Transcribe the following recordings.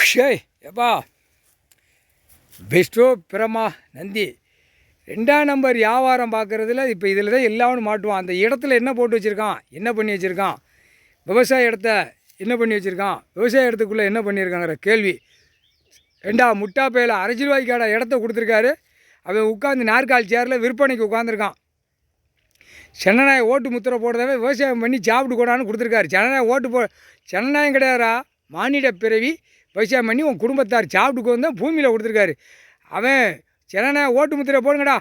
ஷேய் எப்பா பெஸ்ட்டோ பிரமா நந்தி 2ஆம் நம்பர் வியாபாரம் பார்க்குறதுல இப்போ இதில் தான் எல்லாரும் மாட்டுவான். அந்த இடத்துல என்ன போட்டு வச்சுருக்கான், என்ன பண்ணி வச்சுருக்கான், விவசாய இடத்த என்ன பண்ணி வச்சுருக்கான், விவசாய இடத்துக்குள்ளே என்ன பண்ணியிருக்காங்கிற கேள்வி. முட்டா பையில் அரசியல்வாதிக்கான இடத்த கொடுத்துருக்காரு. அவன் உட்காந்து நாற்காலி சேரில் விற்பனைக்கு உட்காந்துருக்கான். சென்னநாய ஓட்டு முத்திரை போடுறதவே விவசாயம் பண்ணி சாப்பிட்டு கூடான்னு கொடுத்துருக்காரு. சென்னநாயம் கிடையாதா, மானிட பிறவி விவசாயம் பண்ணி உன் குடும்பத்தார் சாப்பிட்டுக்கு வந்து பூமியில் கொடுத்துருக்காரு. அவன் சென்னநாய ஓட்டு முத்திரை போடுங்கடா,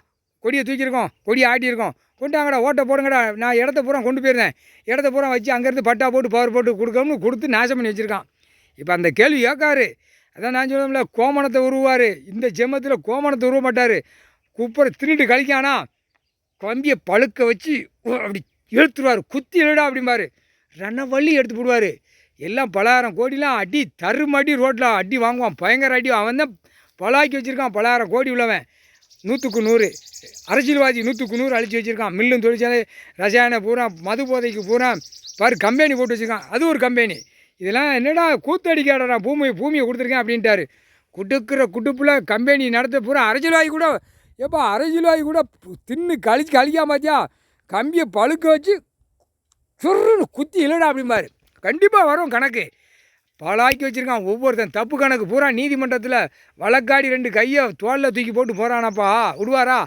கொடியை தூக்கியிருக்கோம், கொடியை ஆட்டியிருக்கோம், கொண்டாங்கடா ஓட்டை போடுங்கடா, நான் இடத்த பூரா கொண்டு போயிருந்தேன், இடத்த பூரா வச்சு அங்கேருந்து பட்டா போட்டு பவர் போட்டு கொடுக்கணும்னு கொடுத்து நாசம் பண்ணி வச்சுருக்கான். இப்போ அந்த கேள்வி கேட்காரு. அதான் நான் சொல்லணும்ல, கோமணத்தை உருவார். இந்த ஜென்மத்தில் கோமணத்தை உருவ மாட்டார். குப்பரை தின்னுட்டு கழிக்கானா கம்பியை பழுக்க வச்சு அப்படி இழுத்துருவார். குத்தி எழுடா அப்படிம்பாரு. வள்ளி எடுத்து போடுவார். எல்லாம் 10,000 கோடிலாம் அடி தருமடி ரோட்டில் அடி வாங்குவான். பயங்கர அடி. அவன் தான் பலாக்கி வச்சுருக்கான். 10,000 கோடி உள்ளவன். 100க்கு 100 அரசியல்வாதி 100க்கு 100 அழிச்சு வச்சுருக்கான். மில்லும் தொழிற்சாலை ரசாயன பூரா மது போதைக்கு பூரா பாரு கம்பெனி போட்டு வச்சுருக்கான். அது ஒரு கம்பெனி. இதெல்லாம் என்னடா கூத்தடிக்காடா, பூமியை கொடுத்துருக்கேன் அப்படின்ட்டாரு. குடுக்கிற குடுப்பில் கம்பெனி நடத்த பூரா அரசியல்வாதி கூட அரசியல்வாதி கூட தின்னு கழிக்காம பார்த்தியா, கம்பியை பழுக்க வச்சு சுருன்னு குத்தி இல்லைடா அப்படிம்பாரு. கண்டிப்பாக வரும் கணக்கு. பலாக்கி வச்சுருக்கான். ஒவ்வொருத்தன் தப்பு கணக்கு பூரா நீதிமன்றத்தில் வழக்காடி 2 கையை தோளில் தூக்கி போட்டு போகிறானப்பா. விடுவாரா?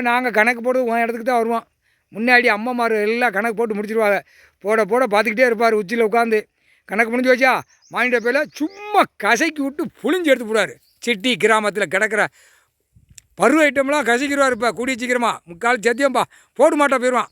நாங்கள் கணக்கு போட்டு உன் இடத்துக்கு தான் வருவோம். முன்னாடி அம்மாமார் எல்லாம் கணக்கு போட்டு முடிச்சிருவாங்க. போட பார்த்துக்கிட்டே இருப்பார் உச்சியில் உட்காந்து. கணக்கு முடிஞ்சு வச்சா மானிட பேல சும்மா கசைக்கி விட்டு புளிஞ்சு எடுத்து போடுவார். சிட்டி கிராமத்தில் கிடக்கிற பருவ ஐட்டம்லாம் கசைக்கிடுவார். இப்போ கூடிய சீக்கிரமாக 3/4 சத்தியம்பா போட மாட்டா போயிடுவான்.